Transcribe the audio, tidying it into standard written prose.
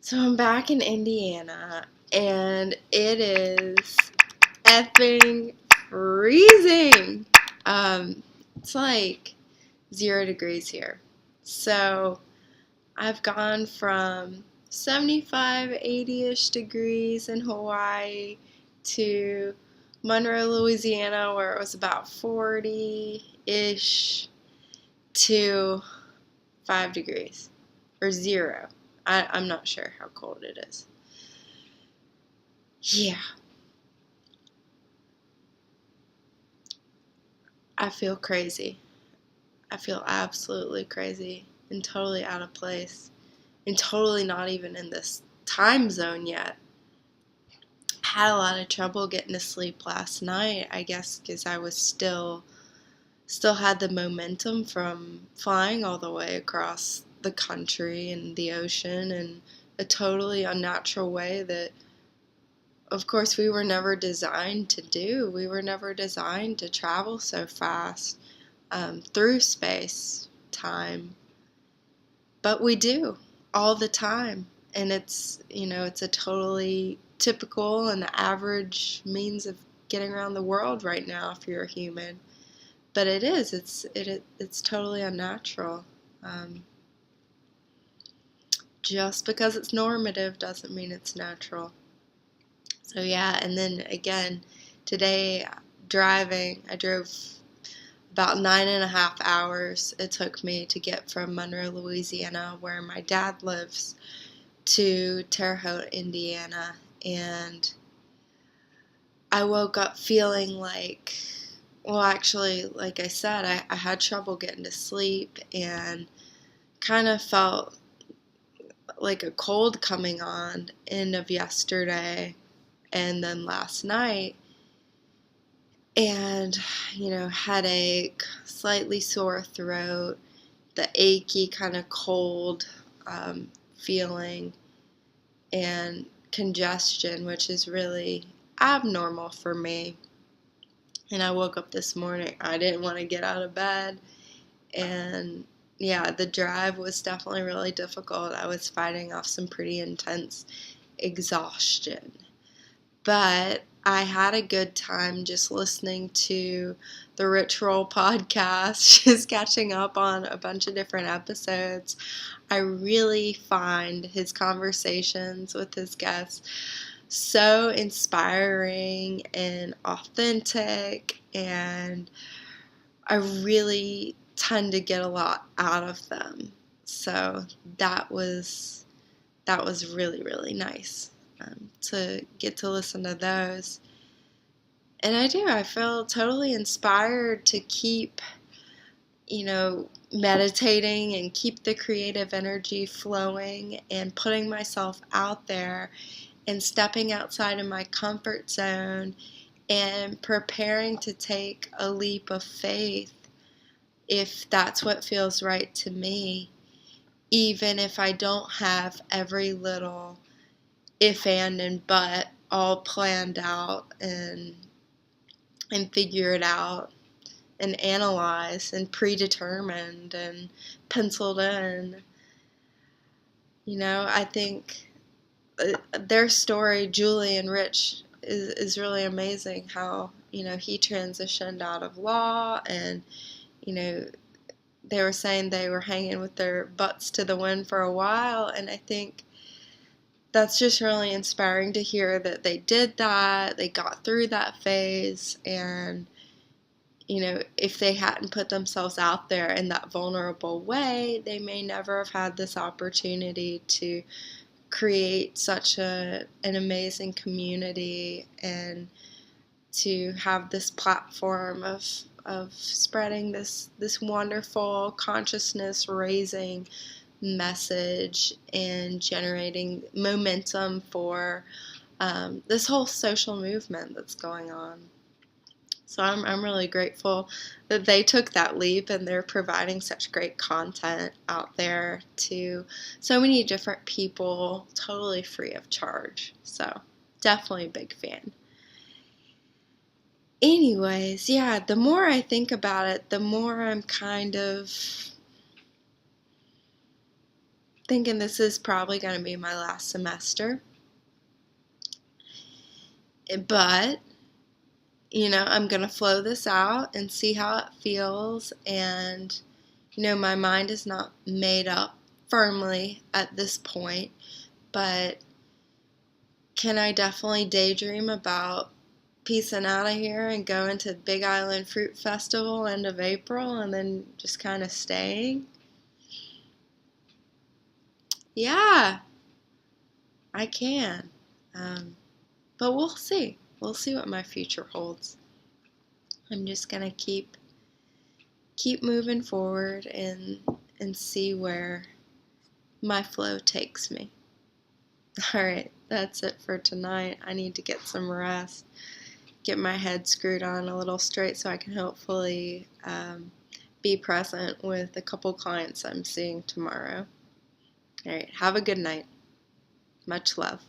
So I'm back in Indiana, and it is effing freezing. It's like 0 degrees here. So I've gone from 75, 80-ish degrees in Hawaii to Monroe, Louisiana, where it was about 40-ish to 5 degrees or 0. I'm not sure how cold it is. Yeah. I feel crazy. I feel absolutely crazy and totally out of place and totally not even in this time zone yet. I had a lot of trouble getting to sleep last night, I guess, because I was still had the momentum from flying all the way across the country and the ocean in a totally unnatural way that, of course, we were never designed to do. We were never designed to travel so fast through space, time, but we do all the time. And it's a totally typical and average means of getting around the world right now if you're a human. But it's totally unnatural. Just because it's normative doesn't mean it's natural. So yeah, and then again, today I drove about 9.5 hours it took me to get from Monroe, Louisiana, where my dad lives, to Terre Haute, Indiana. And I woke up feeling like, well, actually, like I said, I had trouble getting to sleep and kind of felt like a cold coming on end of yesterday and then last night. And, headache, slightly sore throat, the achy kind of cold feeling, and congestion, which is really abnormal for me. And I woke up this morning, I didn't want to get out of bed, and yeah, the drive was definitely really difficult. I was fighting off some pretty intense exhaustion. But I had a good time just listening to the Rich Roll podcast, just catching up on a bunch of different episodes. I really find his conversations with his guests so inspiring and authentic, and I really tend to get a lot out of them. So that was really, really nice to get to listen to those. And I feel totally inspired to keep, meditating and keep the creative energy flowing and putting myself out there and stepping outside of my comfort zone and preparing to take a leap of faith if that's what feels right to me, even if I don't have every little if, and but all planned out and figured out and analyzed and predetermined and penciled in. I think their story, Julie and Rich, is really amazing. How he transitioned out of law, and they were saying they were hanging with their butts to the wind for a while, and I think that's just really inspiring to hear that they did that, they got through that phase, and if they hadn't put themselves out there in that vulnerable way, they may never have had this opportunity to create such an amazing community and to have this platform of spreading this wonderful consciousness raising message and generating momentum for this whole social movement that's going on. So I'm really grateful that they took that leap and they're providing such great content out there to so many different people, totally free of charge. So definitely a big fan. Anyways, yeah, the more I think about it, the more I'm kind of thinking this is probably going to be my last semester. But, I'm going to flow this out and see how it feels. And, my mind is not made up firmly at this point, but can I definitely daydream about peacing out of here and going to Big Island Fruit Festival end of April and then just kind of staying? Yeah, I can. But we'll see. We'll see what my future holds. I'm just gonna keep moving forward and see where my flow takes me. All right, that's it for tonight. I need to get some rest, get my head screwed on a little straight so I can hopefully be present with a couple clients I'm seeing tomorrow. All right, have a good night. Much love.